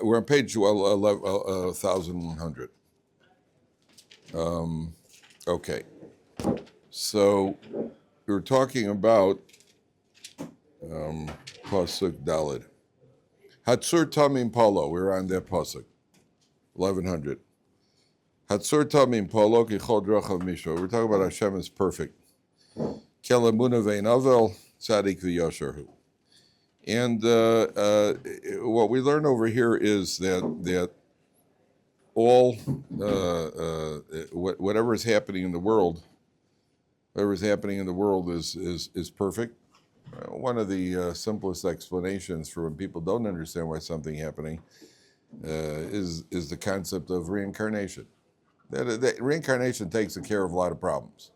We're on page 1100. Okay. So we were talking about Pasuk Daled. Hatzur Tamim Polo. We were on that Pasuk. 1100. Hatzur Tamim Polo Kichod Rachav Misho. We're talking about Hashem is perfect. Kelemuna Vein Avel Tzadik V'Yosherhu. And what we learn over here is that all whatever is happening in the world, is perfect. One of the simplest explanations for when people don't understand why something happening is the concept of reincarnation. That reincarnation takes care of a lot of problems.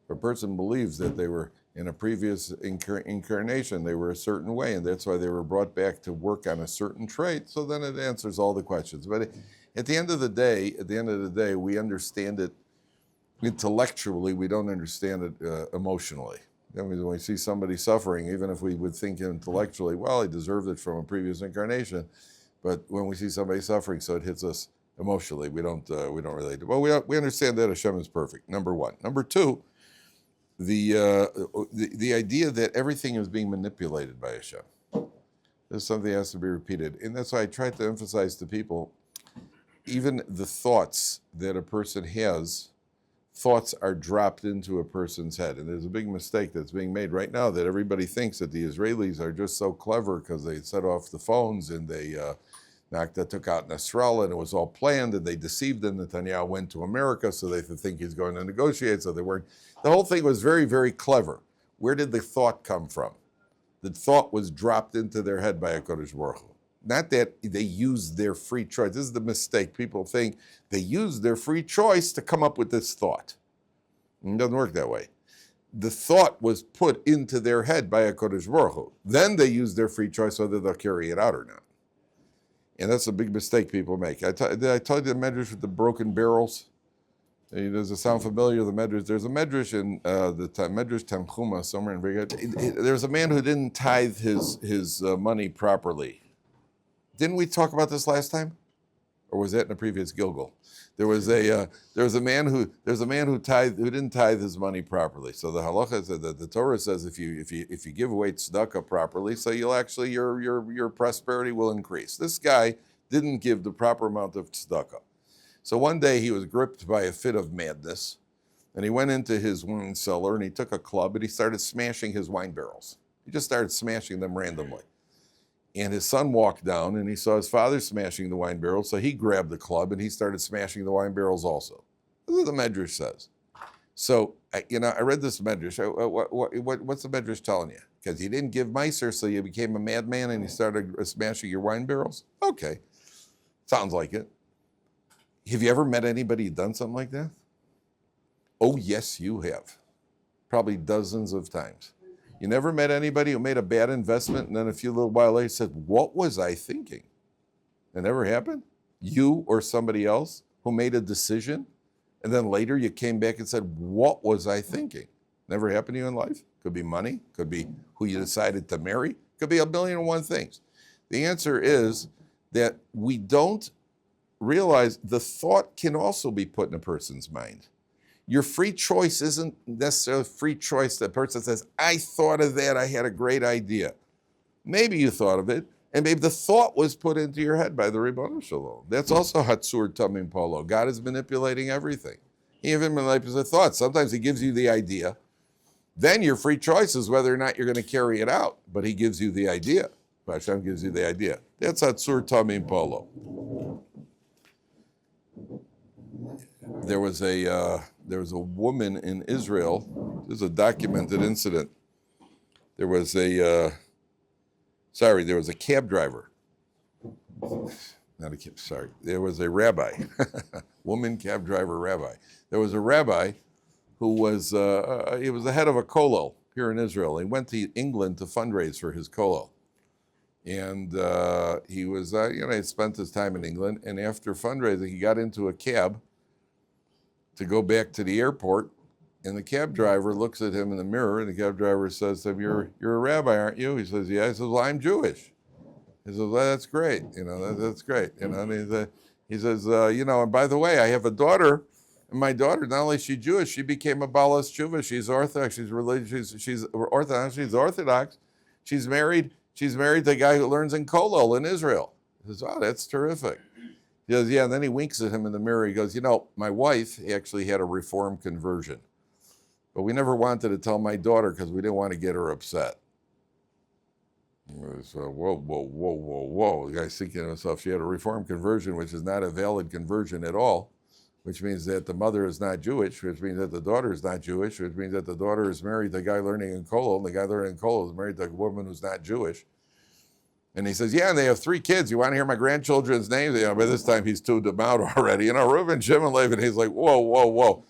If a person believes that they were in a previous incarnation, they were a certain way, and that's why they were brought back to work on a certain trait, so then it answers all the questions. But at the end of the day, we understand it intellectually, we don't understand it emotionally. I mean, when we see somebody suffering, even if we would think intellectually, well, he deserved it from a previous incarnation, but when we see somebody suffering, so it hits us emotionally, we don't relate. Well, we understand that Hashem is perfect, number one. Number two, the idea that everything is being manipulated by Hashem. There's something that has to be repeated. And that's why I try to emphasize to people, even the thoughts that a person has, thoughts are dropped into a person's head. And there's a big mistake that's being made right now that everybody thinks that the Israelis are just so clever because they set off the phones and they took out Nasrallah and it was all planned and they deceived him. Netanyahu went to America so they think he's going to negotiate, so they weren't. The whole thing was very, very clever. Where did the thought come from? The thought was dropped into their head by HaKadosh Baruch Hu. Not that they used their free choice. This is the mistake. People think they used their free choice to come up with this thought. It doesn't work that way. The thought was put into their head by HaKadosh Baruch Hu. Then they use their free choice whether they'll carry it out or not. And that's a big mistake people make. Did I tell you the medrash with the broken barrels? Does it sound familiar, the medrash? There's a medrash in the medrash Tanchuma, somewhere in Riga. There's a man who didn't tithe his money properly. Didn't we talk about this last time? Or was that in a previous Gilgal? There was a man who didn't tithe his money properly. So the halacha said that the Torah says if you give away tzedakah properly, so you'll actually your prosperity will increase. This guy didn't give the proper amount of tzedakah. So one day he was gripped by a fit of madness, and he went into his wine cellar and he took a club and he started smashing his wine barrels. He just started smashing them randomly. And his son walked down and he saw his father smashing the wine barrels, so he grabbed the club and he started smashing the wine barrels also. This is what the Medrash says. So, I read this Medrash. What's the Medrash telling you? Because you didn't give Meiser, so you became a madman and you started smashing your wine barrels? Okay. Sounds like it. Have you ever met anybody who's done something like that? Oh, yes, you have. Probably dozens of times. You never met anybody who made a bad investment and then a few little while later said, what was I thinking? It never happened? You or somebody else who made a decision and then later you came back and said, what was I thinking? Never happened to you in life? Could be money, could be who you decided to marry, could be a million and one things. The answer is that we don't realize the thought can also be put in a person's mind. Your free choice isn't necessarily free choice. The person says, I thought of that, I had a great idea. Maybe you thought of it, and maybe the thought was put into your head by the Ribono Shalom. That's also Hatzur Tamim Polo. God is manipulating everything. He even manipulates the thought. Sometimes he gives you the idea. Then your free choice is whether or not you're going to carry it out. But he gives you the idea. Hashem gives you the idea. That's Hatzur Tamim Polo. There was a woman in Israel. This is a documented incident. There was a cab driver. There was a rabbi, woman cab driver rabbi. There was a rabbi who was he was the head of a kollel here in Israel. He went to England to fundraise for his kollel. And he was, he spent his time in England, and after fundraising, he got into a cab to go back to the airport, and the cab driver looks at him in the mirror, and the cab driver says to him, you're a rabbi, aren't you? He says, yeah. He says, well, I'm Jewish. He says, well, that's great. That's great. And he says, and by the way, I have a daughter. And my daughter, not only is she Jewish, she became a Balas Tshuva. She's Orthodox. She's religious. She's Orthodox. She's Orthodox. She's married to a guy who learns in Kollel in Israel. He says, oh, that's terrific. He goes, yeah. And then he winks at him in the mirror. He goes, my wife actually had a Reform conversion. But we never wanted to tell my daughter because we didn't want to get her upset. So, whoa. The guy's thinking to himself, she had a Reform conversion, which is not a valid conversion at all, which means that the mother is not Jewish, which means that the daughter is not Jewish, which means that the daughter is married to a guy learning in Kollel, and the guy learning in Kollel is married to a woman who's not Jewish. And he says, yeah, and they have 3 kids. You want to hear my grandchildren's names? By this time, he's tuned them out already. Reuben, Shimon, and Levi. And he's like, whoa.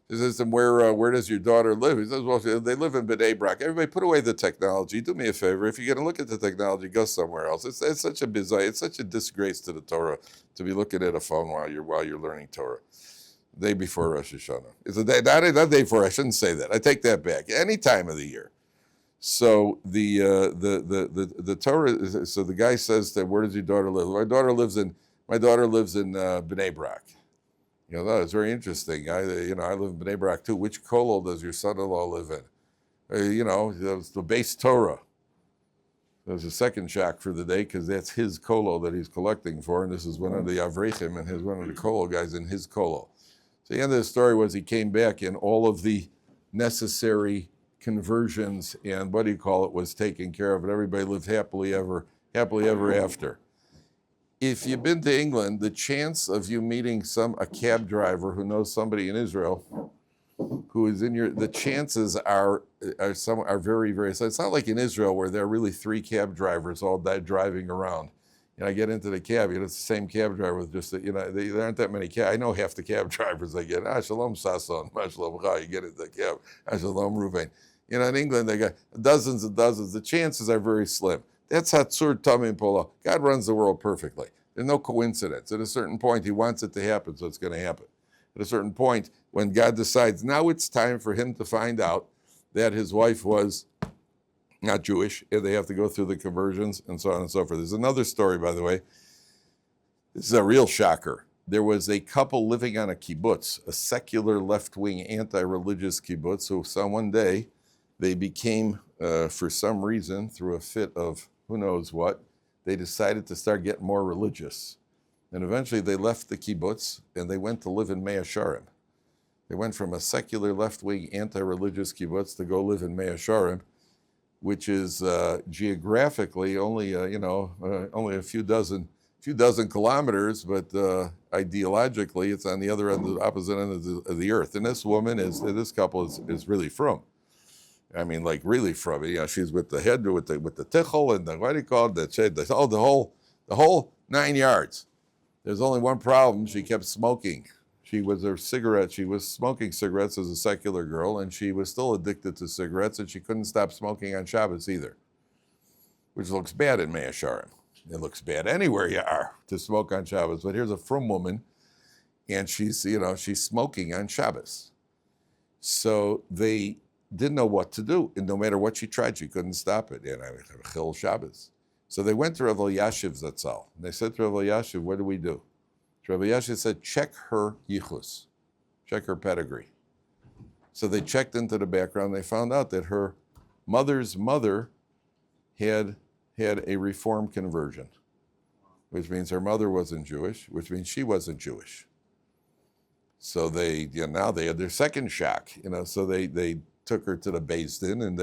He says, and where does your daughter live? He says, well, they live in Bnei Brak. Everybody, put away the technology. Do me a favor. If you're going to look at the technology, go somewhere else. It's such a bizarre, it's such a disgrace to the Torah to be looking at a phone while you're learning Torah. The day before Rosh Hashanah. It's a day, not a day before. I shouldn't say that. I take that back. Any time of the year. So the Torah. So the guy says that, where does your daughter live? My daughter lives in Bnei Brak. It's very interesting. I live in Bnei Brak too. Which kollel does your son-in-law live in? It's the base Torah. There's a second shock for the day because that's his kollel that he's collecting for, and this is one of the Avrechim and one of the kollel guys in his kollel. So the end of the story was he came back and all of the necessary conversions and was taken care of, and everybody lived happily ever after. If you've been to England, the chance of you meeting a cab driver who knows somebody in Israel who is the chances are very, very slight. It's not like in Israel where there are really 3 cab drivers all driving around. I get into the cab, it's the same cab driver with just, there aren't that many I know half the cab drivers I get. Shalom Sasson, Shalom Cha, you get into the cab, Shalom Ruvain. In England, they got dozens and dozens. The chances are very slim. That's Hatzur Tamim Polo. God runs the world perfectly. There's no coincidence. At a certain point, he wants it to happen, so it's going to happen. At a certain point, when God decides, now it's time for him to find out that his wife was not Jewish, and they have to go through the conversions and so on and so forth. There's another story, by the way. This is a real shocker. There was a couple living on a kibbutz, a secular left-wing anti-religious kibbutz, who one day they became, for some reason, through a fit of who knows what, they decided to start getting more religious. And eventually they left the kibbutz and they went to live in Mea Sharim. They went from a secular left-wing anti-religious kibbutz to go live in Mea Sharim, which is geographically only a few dozen kilometers, but ideologically it's on the opposite end of the earth. And this couple is really from. I mean, like really from it. She's with the head, with the tichel and what do you call it? The whole 9 yards. There's only one problem. She kept smoking. She was smoking cigarettes as a secular girl, and she was still addicted to cigarettes, and she couldn't stop smoking on Shabbos either, which looks bad in Mea Sharim. It looks bad anywhere you are to smoke on Shabbos. But here's a frum woman, and she's smoking on Shabbos. So they didn't know what to do, and no matter what she tried, she couldn't stop it. Chil Shabbos. So they went to Rav Elyashiv Zatzal, and they said to Rav Elyashiv, "What do we do?" Rav Elyashiv said, "Check her yichus, check her pedigree." So they checked into the background. They found out that her mother's mother had a Reform conversion, which means her mother wasn't Jewish, which means she wasn't Jewish. So now they had their second shock. So they took her to the Beis Din, and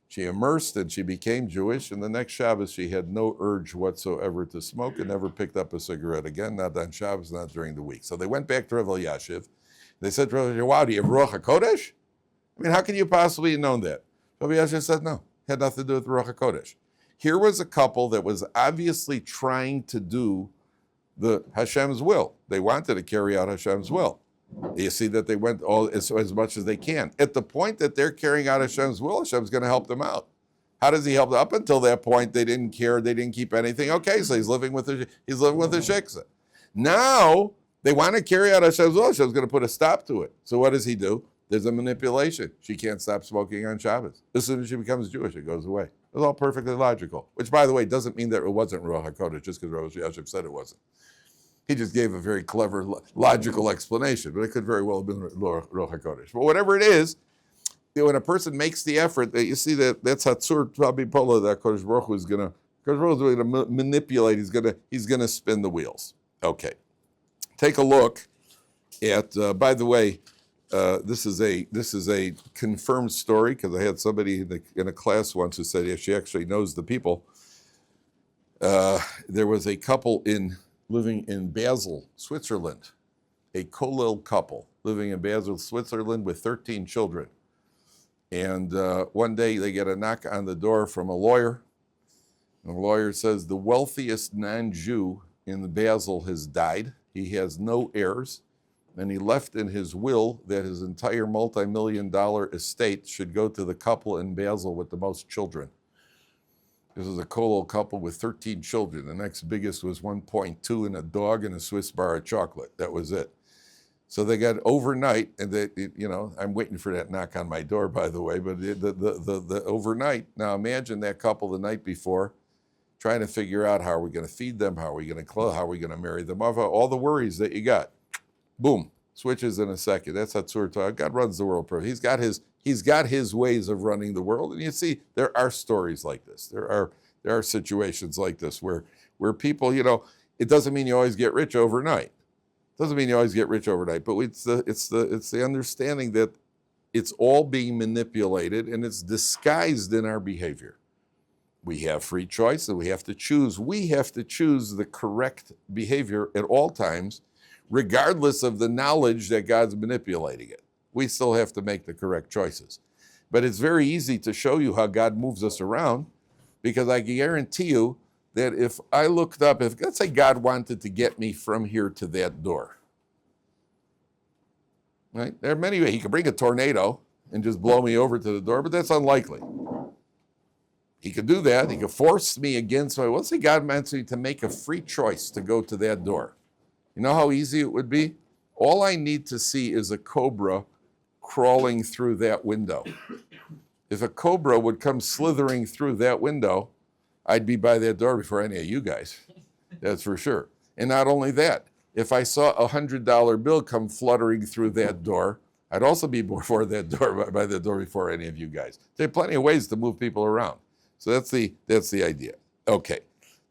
she immersed and she became Jewish, and the next Shabbos she had no urge whatsoever to smoke and never picked up a cigarette again, not on Shabbos, not during the week. So they went back to Rav Elyashiv. They said to Rav Elyashiv, "Wow, do you have Ruach HaKodesh? I mean, how can you possibly have known that?" Rav Elyashiv said, "No, had nothing to do with Ruach HaKodesh." Here was a couple that was obviously trying to do the Hashem's will. They wanted to carry out Hashem's will. You see that they went as much as they can. At the point that they're carrying out Hashem's will, Hashem's going to help them out. How does he help them? Up until that point, they didn't care. They didn't keep anything. Okay, so he's living with the shiksa. Now, they want to carry out Hashem's will. Hashem's going to put a stop to it. So what does he do? There's a manipulation. She can't stop smoking on Shabbos. As soon as she becomes Jewish, it goes away. It was all perfectly logical, which, by the way, doesn't mean that it wasn't Ruach HaKodesh just because Rosh Yashiv said it wasn't. He just gave a very clever, logical explanation, but it could very well have been Ruach HaKodesh. But whatever it is, when a person makes the effort, that you see that's Hatzur Tabi Pola, that Kodesh Baruch Hu is going to manipulate. He's going to spin the wheels. Okay, take a look at. By the way, this is a confirmed story because I had somebody in a class once who said, yeah, she actually knows the people. There was a couple living in Basel, Switzerland, a kollel couple living in Basel, Switzerland with 13 children. And one day they get a knock on the door from a lawyer. And the lawyer says the wealthiest non-Jew in Basel has died. He has no heirs. And he left in his will that his entire multi-million-dollar estate should go to the couple in Basel with the most children. This is a kollel couple with 13 children. The next biggest was 1.2 and a dog and a Swiss bar of chocolate. That was it. So they got overnight, and I'm waiting for that knock on my door, by the way, but the overnight. Now imagine that couple the night before trying to figure out how are we going to feed them, how are we going to clothe, how are we going to marry them off, all the worries that you got. Boom, switches in a second. That's Hatzur Torah. God runs the world. He's got his ways of running the world, and you see there are stories like this. There are situations like this where people, it doesn't mean you always get rich overnight. Doesn't mean you always get rich overnight, but it's the understanding that it's all being manipulated and it's disguised in our behavior. We have free choice and we have to choose. We have to choose the correct behavior at all times, regardless of the knowledge that God's manipulating it. We still have to make the correct choices. But it's very easy to show you how God moves us around, because I guarantee you that if I looked up, let's say God wanted to get me from here to that door, right? There are many ways. He could bring a tornado and just blow me over to the door, but that's unlikely. He could do that. He could force me against my, let's say God wants me to make a free choice to go to that door. You know how easy it would be? All I need to see is a cobra crawling through that window. If a cobra would come slithering through that window, I'd be by that door before any of you guys. That's for sure. And not only that, if I saw a $100 bill come fluttering through that door, I'd also be before that door, by the door before any of you guys. There are plenty of ways to move people around. So that's the idea. Okay.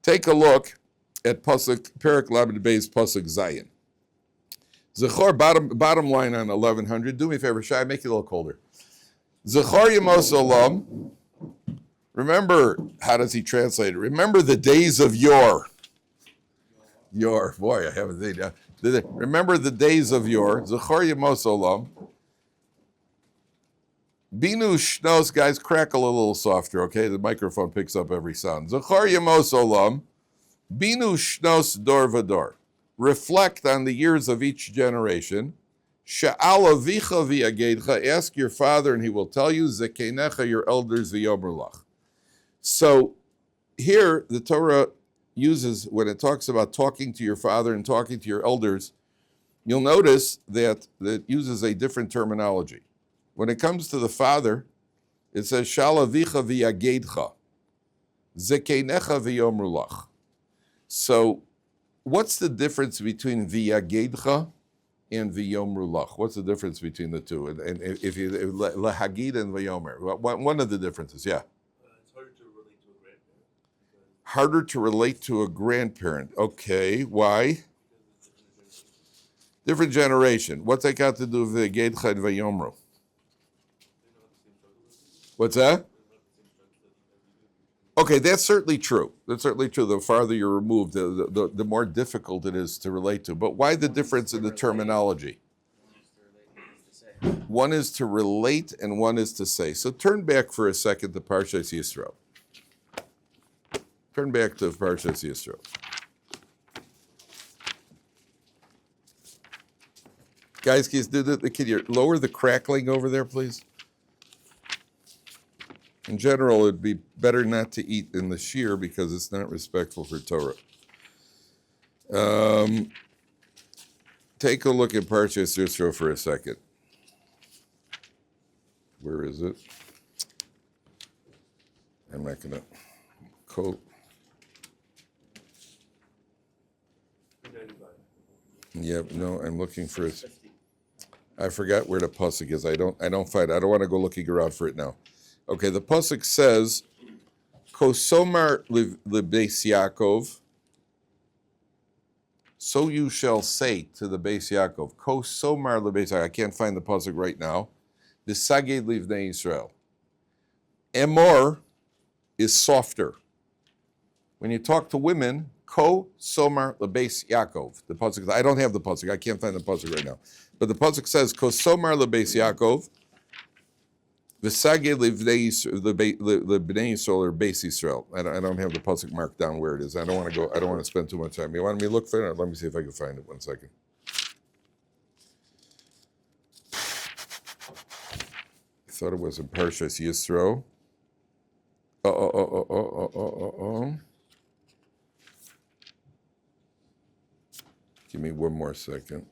Take a look at Pasuk, Perek Lamed Beis, Pasuk Zayin. Zechor, bottom line on 1100. Do me a favor, Shai, make it a little colder. Zechor Yemos Olam. Remember, how does he translate it? Remember the days of yore. Yore, boy, I haven't seen that. Remember the days of yore. Zechor Yemos Olam. Binu shnos, guys, crackle a little softer, okay? The microphone picks up every sound. Zechor Yemos Olam. Binu shnos dor vador. Reflect on the years of each generation. Sha'al avicha v'yagedcha. Ask your father, and he will tell you. Zekeinecha, your elders, v'yomer lach. So here the Torah uses, when it talks about talking to your father and talking to your elders, you'll notice that it uses a different terminology. When it comes to the father, it says Sha'al avicha v'yagedcha. Zekeinecha v'yomer lach. So what's the difference between v'yagedcha and v'yomer lach? What's the difference between the two? And if you lahagid and v'yomer, one of the differences, yeah. It's harder to relate to a grandparent. Harder to relate to a grandparent. Okay, why? Different generation. What's that got to do with v'yagedcha and v'yomer? What's that? Okay, that's certainly true. That's certainly true. The farther you're removed, the more difficult it is to relate to. But why the difference in the terminology? One is to relate and one is to say. So turn back for a second to Parshas Yisro. Turn back to Parshas Yisro. Guys, can you lower the crackling over there, please? In general, it'd be better not to eat in the shear because it's not respectful for Torah. Take a look at Parshas Yisro for a second. Where is it? I'm not gonna quote. 395. Yep, no, I'm looking for it. I forgot where the pasuk is. I don't find. I don't want to go looking around for it now. Okay, the pasuk says, "Kosomar lebeis Yaakov." So you shall say to the Beis Yaakov, Kosomar lebeis Yaakov. I can't find the pasuk right now. The Saged livnei Yisrael. Emor is softer. When you talk to women, Kosomar lebeis Yaakov. The pasuk. I don't have the pasuk. I can't find the pasuk right now. But the pasuk says, "Kosomar lebeis Yaakov, v'saged livnei Yisrael or Beis Yisrael." I don't have the pasuk marked down where it is. I don't want to go. I don't want to spend too much time. You want me to look for it? Let me see if I can find it. 1 second. I thought it was in Parsha Yisro. Give me 1 more second.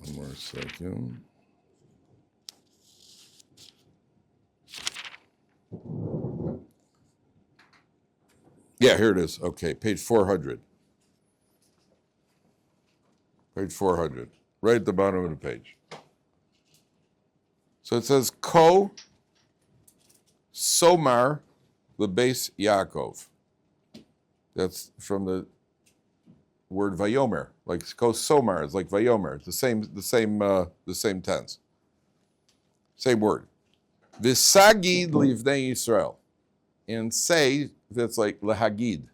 One more second. Yeah, here it is. Okay, page 400. Page 400. Right at the bottom of the page. So it says, Ko Somar lebeis Yaakov. That's from the word Vayomer, like Ko Somar is like Vayomer. It's the same tense, same word. V'sagid livnei Yisrael, and say that's like lahagid.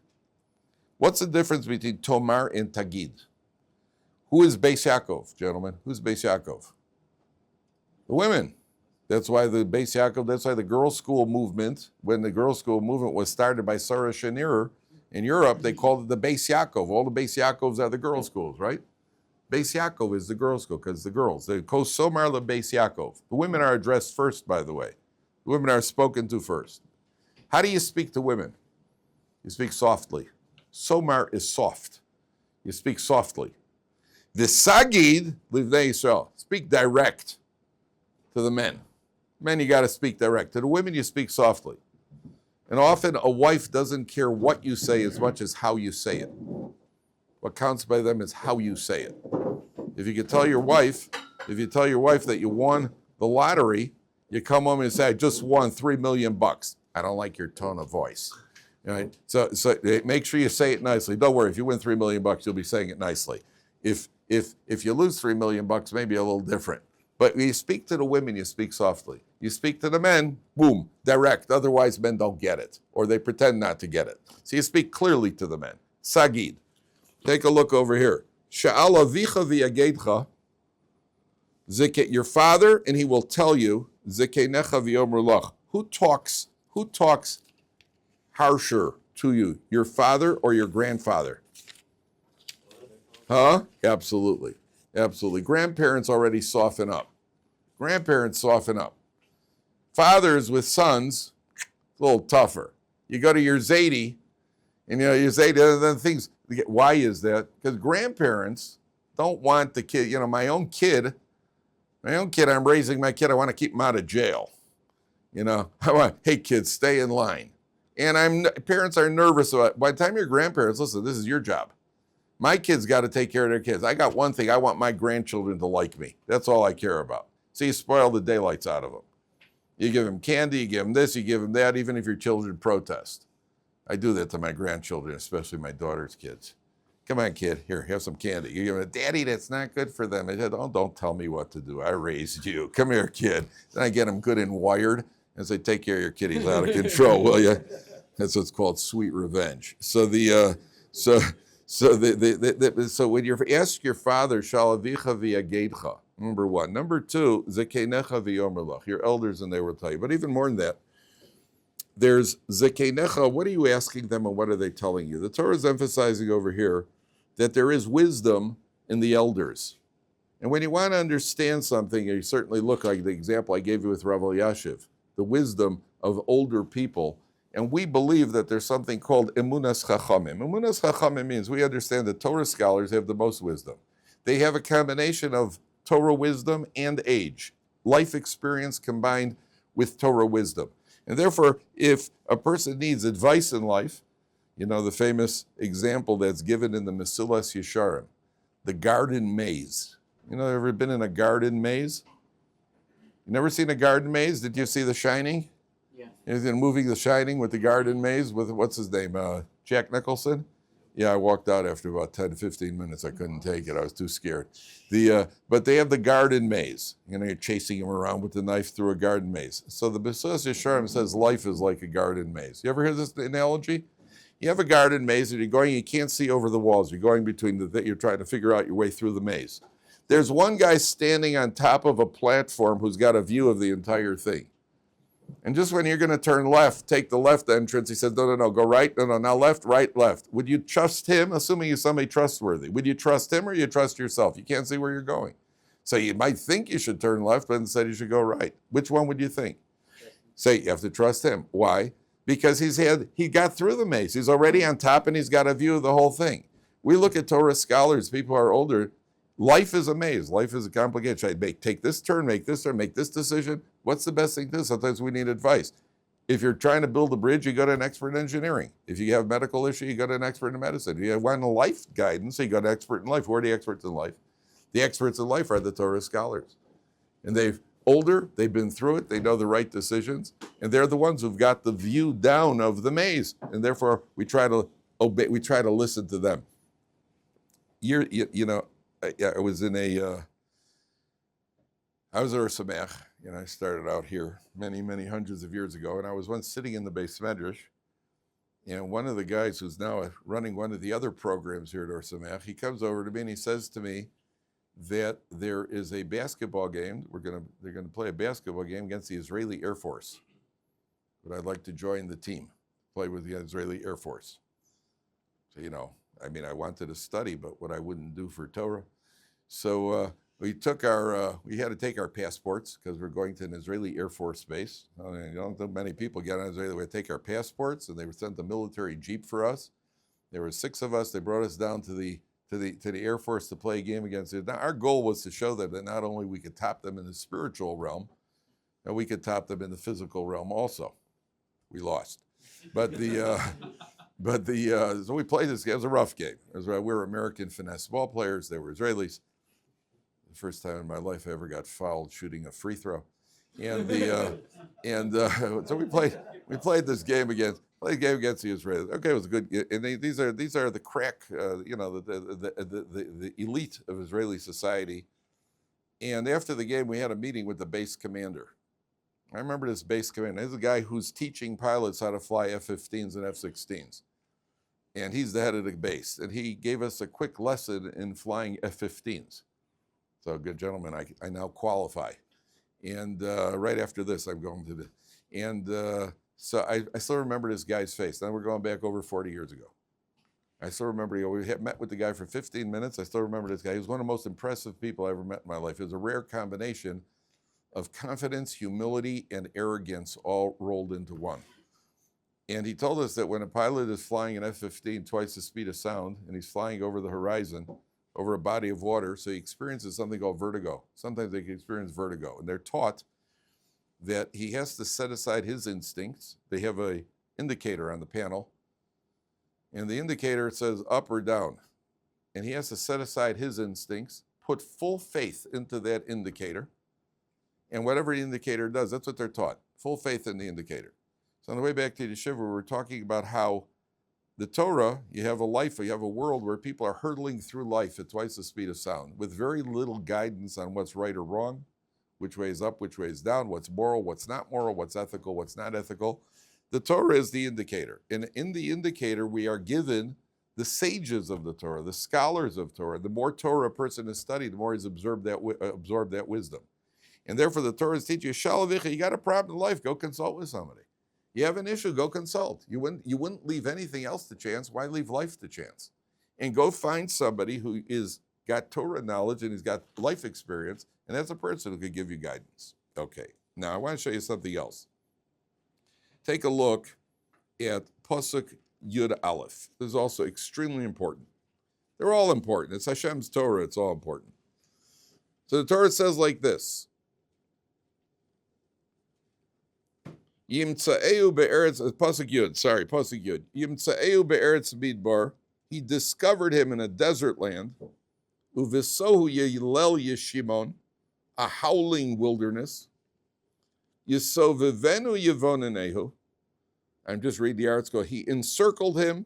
What's the difference between Tomar and Tagid? Who is Beis Yaakov, gentlemen? Who's Beis Yaakov? The women. That's why the Beis Yaakov. That's why the girls' school movement. When the girls' school movement was started by Sarah Schenirer in Europe, they called it the Beis Yaakov. All the Beis Yaakovs are the girls' schools, right? Beis Yaakov is the girls' school because the girls. They Ko Somar le Beis Yaakov. The women are addressed first, by the way. The women are spoken to first. How do you speak to women? You speak softly. Somar is soft. You speak softly. The Sagid livnei Yisrael. Speak direct to the men. Men, you got to speak direct. To the women, you speak softly. And often a wife doesn't care what you say as much as how you say it. What counts by them is how you say it. If you tell your wife that you won the lottery, you come home and say, I just won $3 million. I don't like your tone of voice. Right? So make sure you say it nicely. Don't worry, if you win $3 million, you'll be saying it nicely. If you lose $3 million, maybe a little different. But when you speak to the women, you speak softly. You speak to the men, boom, direct. Otherwise, men don't get it, or they pretend not to get it. So you speak clearly to the men. Sagid. Take a look over here. Sha'al avicha v'yagedcha. Your father, and he will tell you. Zikenecha v'yomer lach. Who talks harsher to you? Your father or your grandfather? Huh? Absolutely. Absolutely. Grandparents already soften up. Fathers with sons, a little tougher. You go to your Zaidi, and your Zaidi, then things. Why is that? Because grandparents don't want the kid. My own kid. I'm raising my kid. I want to keep him out of jail. Hey kids, stay in line. And parents are nervous about. By the time you're grandparents, listen, this is your job. My kids got to take care of their kids. I got one thing. I want my grandchildren to like me. That's all I care about. So you spoil the daylights out of them. You give them candy, you give them this, you give them that, even if your children protest. I do that to my grandchildren, especially my daughter's kids. Come on, kid. Here, have some candy. You give them, Daddy, that's not good for them. I said, oh, don't tell me what to do. I raised you. Come here, kid. Then I get them good and wired and say, take care of your kid. He's out of control, will you? That's what's called sweet revenge. So So when you ask your father, Shalavicha v'yagedcha, number one. Number two, Zekenecha v'yomer lach. Your elders and they will tell you. But even more than that, there's Zekenecha. What are you asking them and what are they telling you? The Torah is emphasizing over here that there is wisdom in the elders. And when you want to understand something, you certainly look like the example I gave you with Rav Elyashiv, the wisdom of older people. And we believe that there's something called emunas chachamim. Emunas chachamim means we understand that Torah scholars have the most wisdom. They have a combination of Torah wisdom and age. Life experience combined with Torah wisdom. And therefore, if a person needs advice in life, you know, the famous example that's given in the Mesilas Yesharim, the garden maze. You know, ever been in a garden maze? You never seen a garden maze? Did you see The Shining? Yeah. Is in movie The Shining with the garden maze with, what's his name, Jack Nicholson? Yeah, I walked out after about 10, 15 minutes. I couldn't take it. I was too scared. But they have the garden maze. You know, you're chasing him around with the knife through a garden maze. So the Mesilas Yesharim says life is like a garden maze. You ever hear this analogy? You have a garden maze and you're going, you can't see over the walls. You're going between you're trying to figure out your way through the maze. There's one guy standing on top of a platform who's got a view of the entire thing. And just when you're going to turn left, take the left entrance, he says, no, go right. No, now left, right, left. Would you trust him, assuming you're somebody trustworthy? Would you trust him or you trust yourself? You can't see where you're going. So you might think you should turn left, but instead you should go right. Which one would you think? Say you have to trust him. Why? Because he got through the maze. He's already on top and he's got a view of the whole thing. We look at Torah scholars, people who are older. Life is a maze. Life is a complication. Should I take this turn, make this turn, make this decision? What's the best thing to do? Sometimes we need advice. If you're trying to build a bridge, you go to an expert in engineering. If you have a medical issue, you go to an expert in medicine. If you want life guidance, you go to an expert in life. Who are the experts in life? The experts in life are the Torah scholars. And they've been through it, they know the right decisions, and they're the ones who've got the view down of the maze. And therefore, we try to obey, we try to listen to them. I was at Ohr Somayach, I started out here many, many hundreds of years ago, and I was once sitting in the Beis Medrash, and one of the guys who's now running one of the other programs here at Ohr Somayach, he comes over to me and he says to me that there is a basketball game, they're gonna play a basketball game against the Israeli Air Force, but I'd like to join the team, play with the Israeli Air Force. So, I wanted to study, but what I wouldn't do for Torah. So we had to take our passports because we're going to an Israeli Air Force base. Don't think many people get on Israeli. We had to take our passports, and they sent the military jeep for us. There were 6 of us. They brought us down to the Air Force to play a game against it. Now, our goal was to show them that not only we could top them in the spiritual realm, but we could top them in the physical realm also. We lost, but so we played this game. It was a rough game. We were American finesse ball players. They were Israelis. The first time in my life I ever got fouled shooting a free throw, and so we played this game against the Israelis. Okay, it was a good. And these are the crack, the elite of Israeli society. And after the game, we had a meeting with the base commander. I remember this base commander. This is a guy who's teaching pilots how to fly F-15s and F-16s. And he's the head of the base. And he gave us a quick lesson in flying F-15s. So, good gentlemen, I now qualify. And right after this, I'm going to so I still remember this guy's face. Now we're going back over 40 years ago. I still remember, we had met with the guy for 15 minutes. I still remember this guy. He was one of the most impressive people I ever met in my life. It was a rare combination of confidence, humility, and arrogance all rolled into one. And he told us that when a pilot is flying an F-15 twice the speed of sound, and he's flying over the horizon, over a body of water, so he experiences something called vertigo. Sometimes they can experience vertigo, and they're taught that he has to set aside his instincts. They have an indicator on the panel, and the indicator says up or down. And he has to set aside his instincts, put full faith into that indicator, and whatever the indicator does, that's what they're taught. Full faith in the indicator. So on the way back to Yeshiva, we were talking about how the Torah, you have a world where people are hurtling through life at twice the speed of sound with very little guidance on what's right or wrong, which way is up, which way is down, what's moral, what's not moral, what's ethical, what's not ethical. The Torah is the indicator. And in the indicator, we are given the sages of the Torah, the scholars of Torah. The more Torah a person has studied, the more he's absorbed that wisdom. And therefore, the Torah is teaching you, Shalavicha, you got a problem in life, go consult with somebody. You have an issue, go consult. You wouldn't leave anything else to chance. Why leave life to chance? And go find somebody who is got Torah knowledge and he's got life experience, and that's a person who could give you guidance. Okay, now I want to show you something else. Take a look at Pasuk Yud Aleph. This is also extremely important. They're all important. It's Hashem's Torah, it's all important. So the Torah says like this. Yimtza'eu be'eretz, Pasuk Yud. Yimtza'eu be'eretz midbar. He discovered him in a desert land. Uvisohu yilel yeshimon, a howling wilderness. Yisovivenu yevonenehu. I'm just reading the article. He encircled him.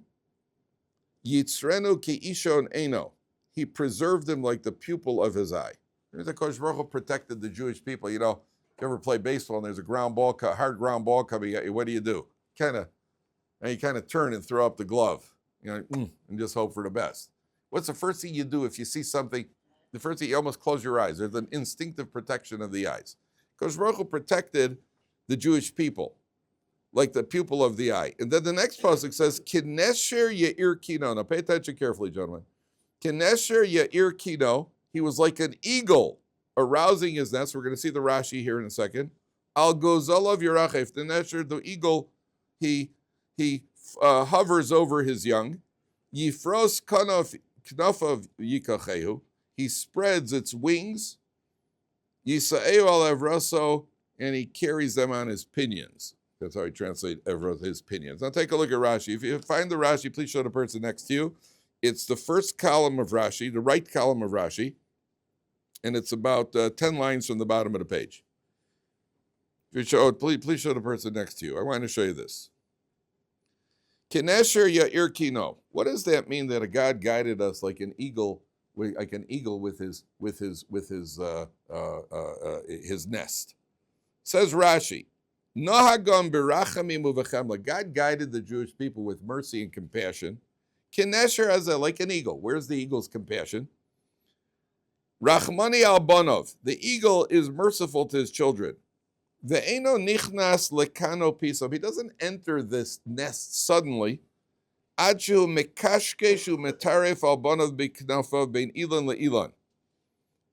Yitzrenu ke'ishon eno. He preserved him like the pupil of his eye. The Kodesh Baruch Hu protected the Jewish people. You know, if you ever play baseball and there's a hard ground ball coming at you, what do? You kind of turn and throw up the glove, and just hope for the best. What's the first thing you do if you see something? The first thing, you almost close your eyes. There's an instinctive protection of the eyes. Kodesh Baruch Hu protected the Jewish people like the pupil of the eye. And then the next pasuk says, Kinesher Ya'ir Kino. Now pay attention carefully, gentlemen. Kinesher Ya'ir Kino. He was like an eagle arousing his nest. We're going to see the Rashi here in a second. Al Gozolav Yerachef. The Nesher, the eagle, he hovers over his young. Yifros Knafav Yikachehu. He spreads its wings. Yisa'eu al Evraso, and he carries them on his pinions. That's how he translates his pinions. Now take a look at Rashi. If you find the Rashi, please show the person next to you. It's the first column of Rashi, the right column of Rashi, and it's about 10 lines from the bottom of the page. If you please show the person next to you. I want to show you this. Kinesher Ya'ir Kino. What does that mean that a God guided us like an eagle with his nest? Says Rashi, Nohagam birachamim uvechemla. God guided the Jewish people with mercy and compassion. Kinesher Azeh, like an eagle. Where's the eagle's compassion? Rachmani al banov. The eagle is merciful to his children. Ve'eno nichnas lekano piso. He doesn't enter this nest suddenly. Achu mekashkeshu metaref al banov b'knafav bein ilan le'ilan.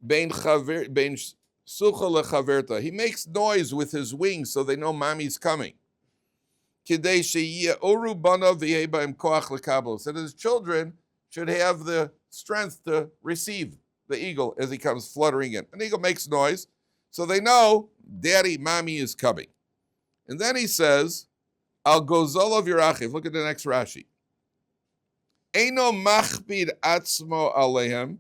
Bein sucha lechaverta. He makes noise with his wings so they know mommy's coming. So that his children should have the strength to receive the eagle as he comes fluttering in. An eagle makes noise, so they know daddy, mommy is coming. And then he says, Al gozolav yirachiv. Look at the next Rashi. Eino machbid atzmo alehem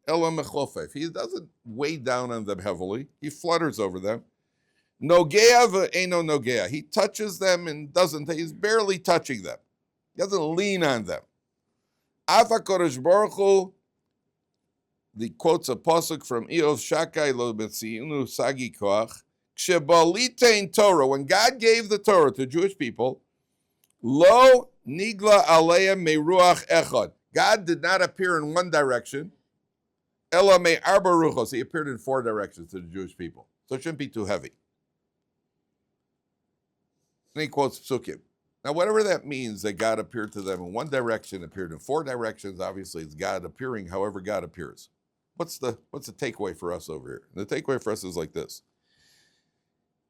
elo mechofef. He doesn't weigh down on them heavily. He flutters over them. Nogea ve'eno nogea. He touches them and he's barely touching them. He doesn't lean on them. Afa Kodesh Baruch Hu, the quotes a pasuk from Eov Shakai lo betziinu sagi koach. Kshebalitein Torah, when God gave the Torah to Jewish people, lo nigla aleya meruach echad. God did not appear in one direction. Ela me arba ruchos. He appeared in 4 directions to the Jewish people. So it shouldn't be too heavy. And he quotes Psukim. Now, whatever that means, that God appeared to them in 1 direction, appeared in 4 directions, obviously it's God appearing however God appears. What's the takeaway for us over here? And the takeaway for us is like this.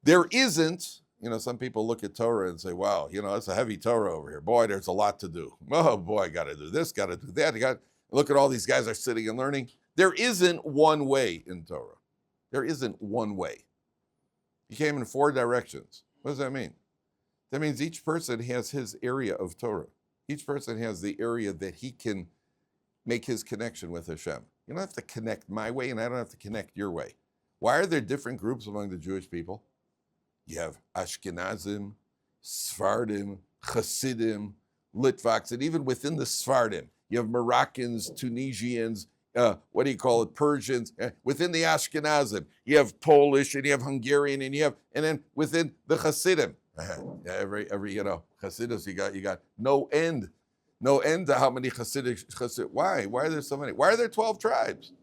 There isn't, some people look at Torah and say, wow, it's a heavy Torah over here. Boy, there's a lot to do. Oh, boy, I got to do this, got to do that. Look at all these guys are sitting and learning. There isn't one way in Torah. There isn't one way. He came in 4 directions. What does that mean? That means each person has his area of Torah. Each person has the area that he can make his connection with Hashem. You don't have to connect my way, and I don't have to connect your way. Why are there different groups among the Jewish people? You have Ashkenazim, Sfardim, Hasidim, Litvaks, and even within the Sfardim, you have Moroccans, Tunisians, Persians. Within the Ashkenazim, you have Polish, and you have Hungarian, and then within the Hasidim, every Hasidus, you got no end to how many Hasid. Why are there so many? Why are there 12 tribes?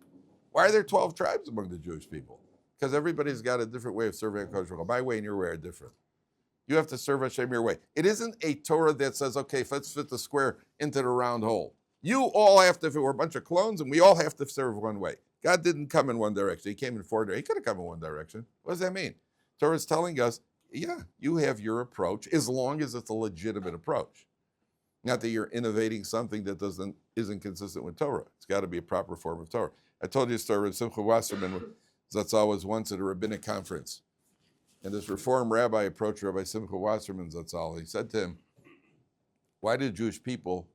Why are there 12 tribes among the Jewish people? Because everybody's got a different way of serving Kodesh Baruch Hu. My way and your way are different. You have to serve Hashem your way. It isn't a Torah that says, okay, let's fit the square into the round hole. You all have to, if we're a bunch of clones, and we all have to serve one way. God didn't come in one direction. He came in 4 directions. He could have come in one direction. What does that mean? Torah is telling us, yeah, you have your approach as long as it's a legitimate approach. Not that you're innovating something that isn't consistent with Torah. It's got to be a proper form of Torah. I told you a story with Simcha Wasserman. Zatzal was once at a rabbinic conference. And this Reform rabbi approached Rabbi Simcha Wasserman Zatzal. He said to him, why do Jewish people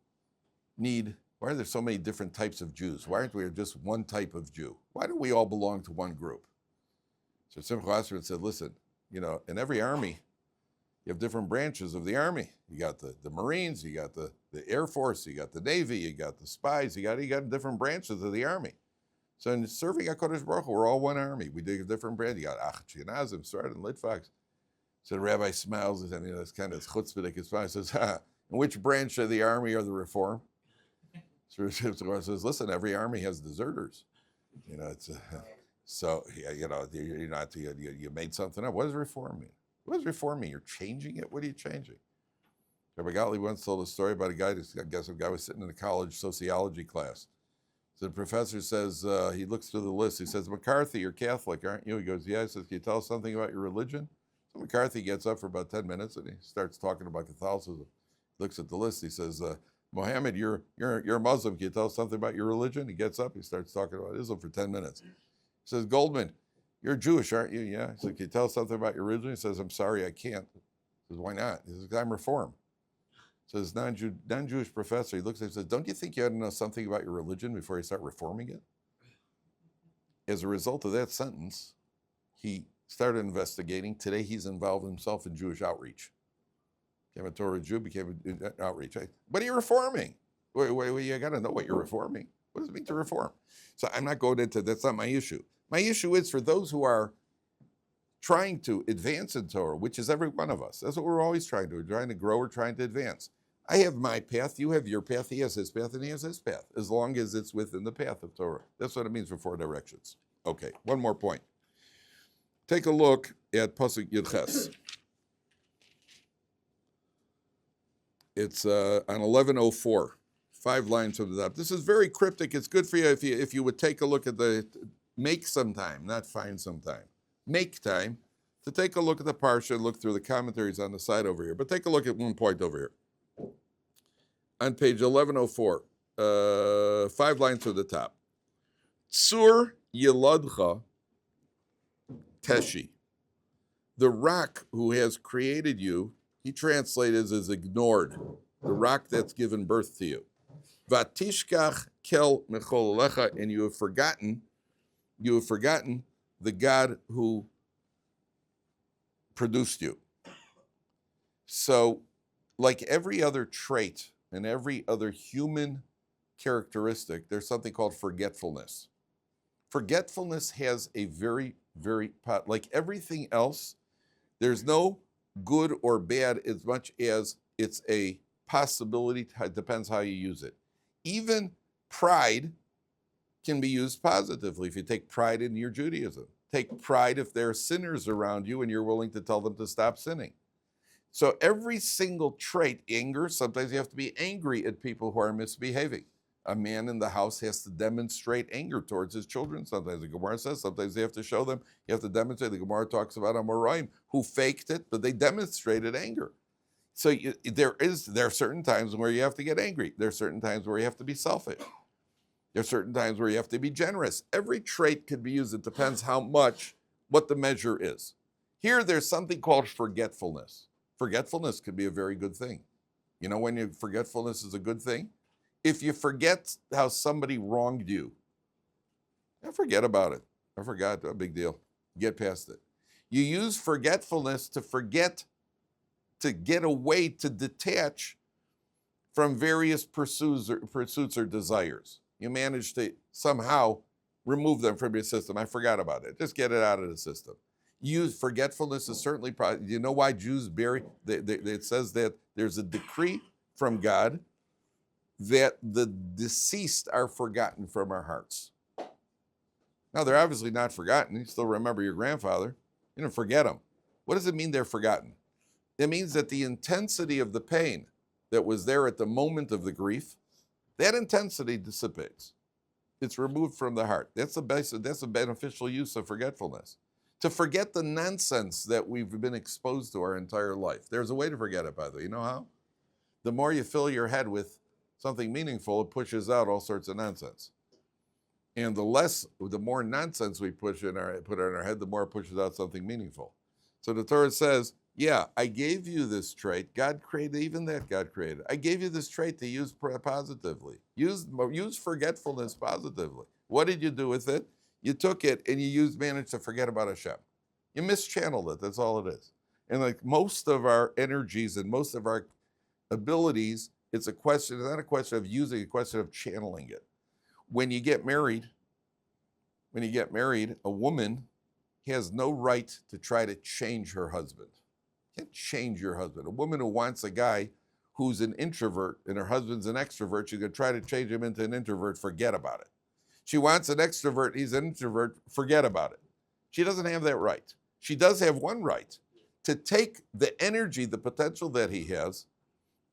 why are there so many different types of Jews? Why aren't we just one type of Jew? Why do we all belong to one group? So Simcha Wasserman said, listen, in every army, you have different branches of the army. You got the Marines, you got the Air Force, you got the Navy, you got the spies, you got different branches of the army. So in serving HaKadosh Baruch Hu, we're all one army. We do different branches. You got Ashkenazim, Sfarad, and Litvaks. So the rabbi smiles, and it's kind of chutzpah. He says, in which branch of the army are the Reform? So Simcha says, listen, every army has deserters. So you made something up. What does Reform mean? What does Reform mean? You're changing it? What are you changing? Rabbi Gottlieb once told a story about a guy was sitting in a college sociology class. So the professor says, he looks through the list. He says, McCarthy, you're Catholic, aren't you? He goes, yeah. He says, can you tell us something about your religion? So McCarthy gets up for about 10 minutes and he starts talking about Catholicism. Looks at the list. He says, Mohammed, you're a Muslim. Can you tell us something about your religion? He gets up. He starts talking about Islam for 10 minutes. He says, Goldman, you're Jewish, aren't you? Yeah. He said, can you tell us something about your religion? He says, I'm sorry, I can't. He says, why not? He says, I'm Reform. So this non-Jewish professor, he looks at him and says, don't you think you ought to know something about your religion before you start reforming it? As a result of that sentence, he started investigating. Today he's involved himself in Jewish outreach. Became a Torah Jew, became an outreach. What are you reforming? You got to know what you're reforming. What does it mean to reform? So I'm not going into, that's not my issue. My issue is for those who are trying to advance in Torah, which is every one of us. That's what we're always trying to do. We're trying to grow, we're trying to advance. I have my path, you have your path, he has his path, and he has his path, as long as it's within the path of Torah. That's what it means for 4 directions. Okay, one more point. Take a look at Pasuk Yud Ches. It's on 1104, 5 lines from the top. This is very cryptic. It's good for you if you would take a look at make some time, not find some time. Make time to take a look at the Parsha and look through the commentaries on the side over here. But take a look at one point over here. On page 1104, 5 lines from the top. Tsur Yeladcha Teshi. The rock who has created you, he translated as ignored. The rock that's given birth to you. Vatishkach kel mechol, and you have forgotten the God who produced you. So, like every other trait and every other human characteristic, there's something called forgetfulness. Forgetfulness has a very, very, like everything else, there's no good or bad as much as it's a possibility. It depends how you use it. Even pride can be used positively. If you take pride in your Judaism, take pride if there are sinners around you and you're willing to tell them to stop sinning. So every single trait, anger, sometimes you have to be angry at people who are misbehaving. A man in the house has to demonstrate anger towards his children. Sometimes the Gemara says, sometimes they have to show them. You have to demonstrate. The Gemara talks about Amoraim who faked it, but they demonstrated anger. So there are certain times where you have to get angry. There are certain times where you have to be selfish. There are certain times where you have to be generous. Every trait could be used. It depends what the measure is. Here, there's something called forgetfulness. Forgetfulness could be a very good thing. You know when forgetfulness is a good thing? If you forget how somebody wronged you, forget about it. I forgot, a big deal. Get past it. You use forgetfulness to forget, to get away, to detach from various pursuits or desires. You manage to somehow remove them from your system. I forgot about it. Just get it out of the system. Forgetfulness is certainly, you know why Jews bury, it says that there's a decree from God that the deceased are forgotten from our hearts. Now, they're obviously not forgotten. You still remember your grandfather. You didn't forget him. What does it mean they're forgotten? It means that the intensity of the pain that was there at the moment of the grief, that intensity dissipates. It's removed from the heart. That's a beneficial use of forgetfulness. To forget the nonsense that we've been exposed to our entire life. There's a way to forget it, by the way. You know how? The more you fill your head with something meaningful, it pushes out all sorts of nonsense. And the more nonsense we put in our head, the more it pushes out something meaningful. So the Torah says, yeah, I gave you this trait. God created, even that God created. I gave you this trait to use positively. Use forgetfulness positively. What did you do with it? You took it and you managed to forget about Hashem. You mischanneled it. That's all it is. And like most of our energies and most of our abilities, it's not a question of using, a question of channeling it. When you get married, a woman has no right to try to change her husband. You can't change your husband. A woman who wants a guy who's an introvert and her husband's an extrovert, she's going to try to change him into an introvert, forget about it. She wants an extrovert, he's an introvert, forget about it. She doesn't have that right. She does have one right, to take the energy, the potential that he has,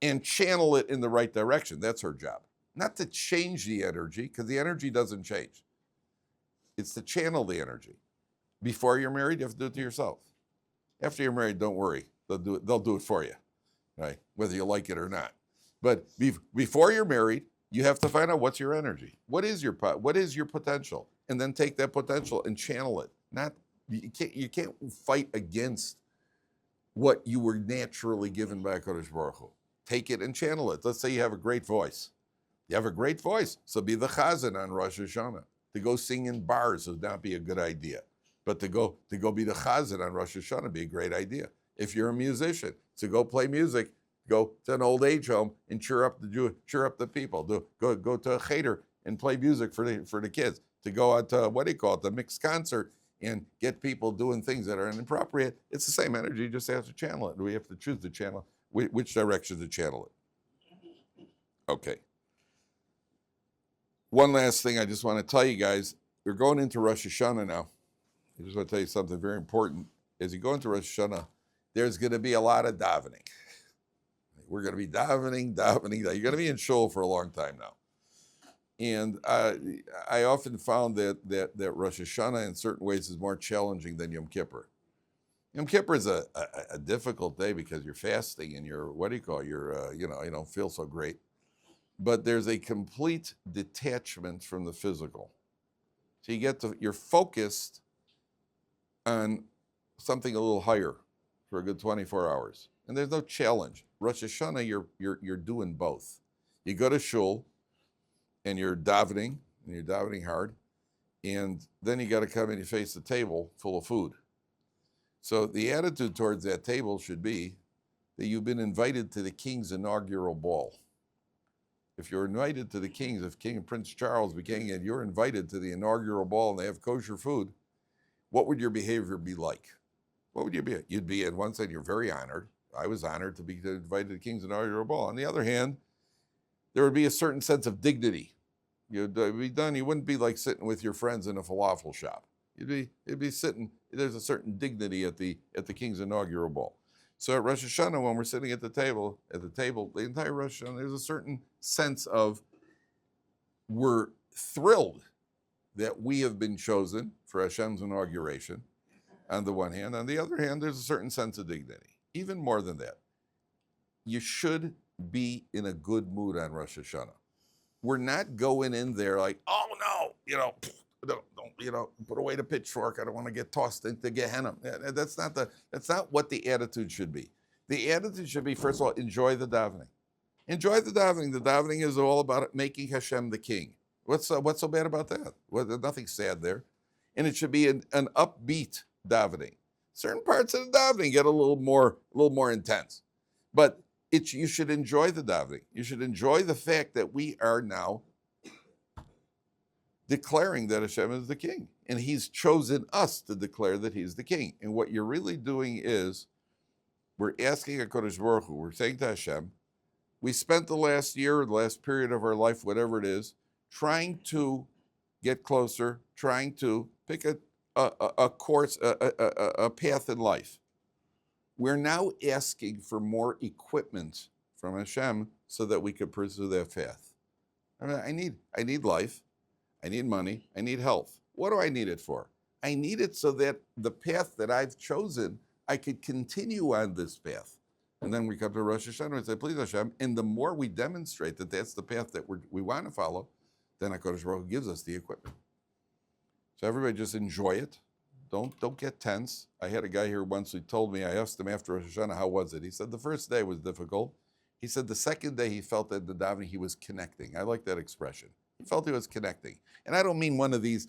and channel it in the right direction. That's her job. Not to change the energy, because the energy doesn't change. It's to channel the energy. Before you're married, you have to do it to yourself. After you're married, don't worry. They'll do it for you, right? Whether you like it or not. But before you're married, you have to find out what's your energy. What is your potential? And then take that potential and channel it. You can't fight against what you were naturally given by HaKadosh Baruch Hu. Take it and channel it. Let's say you have a great voice. You have a great voice, so be the chazan on Rosh Hashanah. To go sing in bars would not be a good idea. But to go be the chazan on Rosh Hashanah would be a great idea. If you're a musician, to go play music, go to an old age home and cheer up the people. Go to a cheder and play music for the kids. To go out to, the mixed concert and get people doing things that are inappropriate. It's the same energy, you just have to channel it. We have to choose to channel which direction to channel it. Okay. One last thing I just want to tell you guys. We're going into Rosh Hashanah now. I just want to tell you something very important. As you go into Rosh Hashanah, there's going to be a lot of davening. We're going to be davening. You're going to be in shul for a long time now. And I often found that Rosh Hashanah in certain ways is more challenging than Yom Kippur. Yom Kippur is a difficult day because you're fasting and you're, you don't feel so great. But there's a complete detachment from the physical. So you're focused on something a little higher for a good 24 hours. And there's no challenge. Rosh Hashanah, you're doing both. You go to shul and you're davening hard, and then you got to come and you face the table full of food. So the attitude towards that table should be that you've been invited to the king's inaugural ball. If you're invited to if King and Prince Charles became, and you're invited to the inaugural ball and they have kosher food, what would your behavior be like? What would you be? You'd be, on one side, you're very honored. I was honored to be invited to the king's inaugural ball. On the other hand, there would be a certain sense of dignity. You'd be done. You wouldn't be like sitting with your friends in a falafel shop. You'd be sitting. There's a certain dignity at the king's inaugural ball. So at Rosh Hashanah, when we're sitting at the table, the entire Rosh Hashanah, there's a certain sense of we're thrilled that we have been chosen for Hashem's inauguration, on the one hand. On the other hand, there's a certain sense of dignity. Even more than that, you should be in a good mood on Rosh Hashanah. We're not going in there like, oh no, don't put away the pitchfork. I don't want to get tossed into Gehenna. That's not what the attitude should be. The attitude should be, first of all, enjoy the davening. Enjoy the davening. The davening is all about making Hashem the king. What's so bad about that? Well, there's nothing sad there. And it should be an upbeat davening. Certain parts of the davening get a little more intense. But you should enjoy the davening. You should enjoy the fact that we are now declaring that Hashem is the king. And he's chosen us to declare that he's the king. And what you're really doing is, we're asking HaKadosh Baruch Hu, we're saying to Hashem, we spent the last year, the last period of our life, whatever it is, trying to get closer, trying to pick a course, a path in life. We're now asking for more equipment from Hashem so that we could pursue that path. I need life, I need money, I need health. What do I need it for? I need it so that the path that I've chosen, I could continue on this path. And then we come to Rosh Hashanah and say, please Hashem, and the more we demonstrate that that's the path that we want to follow, then HaKadosh Baruch Hu gives us the equipment. So everybody just enjoy it. Don't get tense. I had a guy here once who told me, I asked him after Rosh Hashanah, how was it? He said the first day was difficult. He said the second day he felt that the davening he was connecting. I like that expression. He felt he was connecting. And I don't mean one of these,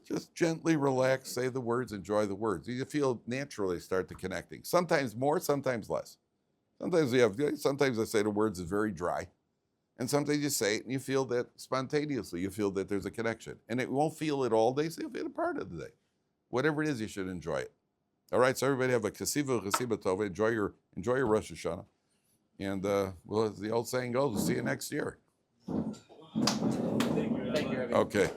just gently relax, say the words, enjoy the words. You feel naturally start to connecting. Sometimes more, sometimes less. Sometimes I say the words is very dry. And sometimes you say it and you feel that spontaneously, you feel that there's a connection. And it won't feel it all day, so you'll feel a part of the day. Whatever it is, you should enjoy it. All right, so everybody have a kasiva chasiba tova. Enjoy your Rosh Hashanah. And well, as the old saying goes, we'll see you next year. Thank you. Thank you, Rabbi. Okay.